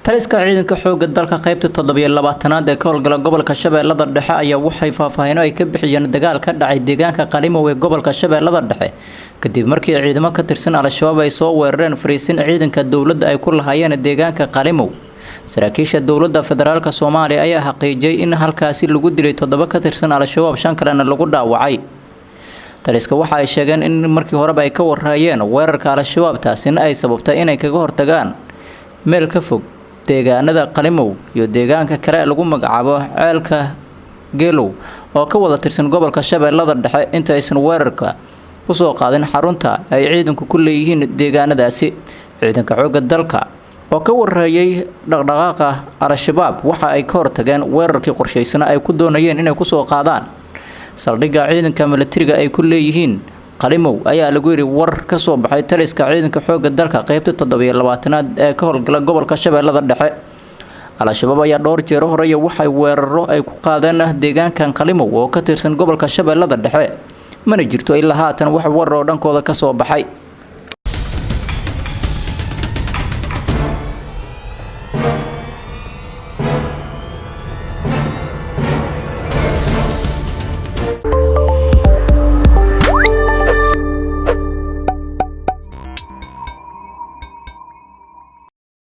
taliska ciidanka xoogga dalka qaybta 27aad ee ka howlgala gobolka Shabeellada Dhexe ayaa waxay faahfaahin ay ka bixiyeen dagaal ka dhacay deegaanka Qalimow ee gobolka Shabeellada Dhexe kadib markii ciidamo ka tirsan Al-Shabaab ay soo weerareen fariisin ciidanka dawladda ay ku lahaayeen deegaanka Qalimow. saraakiisha dawladda federaalka Soomaaliya ayaa xaqiijiyay in halkaasi lagu dilay 7 ka tirsan Al-Shabaab 5 kalena lagu dhaawacay. taliska waxa ay sheegeen in markii hore ay ka warraayeen weerarka Al-Shabaab taasina ay sababtay inay kaga hortagaan meel ka fog deegaanada Qalimow iyo deegaanka kale lagu magacaabo ceelka Geelow oo ka wada tirsan gobolka Shabeellada Dhexe inta aysan weerarka ku soo qaadin xarunta ay ciidanku ku leeyihiin deegaanadaasi. ciidanka xoogga dalka oo ka warraayay dhaqdhaqaaqa Al-Shabaab waxa ay ka hortageen weerarkii qorsheysan ay ku doonayeen inay ku soo qaadaan saldhigga ciidanka militariga ay ku leeyihiin Qalimow ayaa lagu yiri war ka soo baxay taliska ciidanka xoogga dalka qaybta 27aad ee ka howlgala gobolka Shabeellada Dhexe. Al-Shabaab ayaa dhowr jeer hore waxay weeraro ay ku qaadeen deegaankan Qalimow oo ka tirsan gobolka Shabeellada Dhexe mana jirto ilaa haatan wax war oo dhankooda ka soo baxay.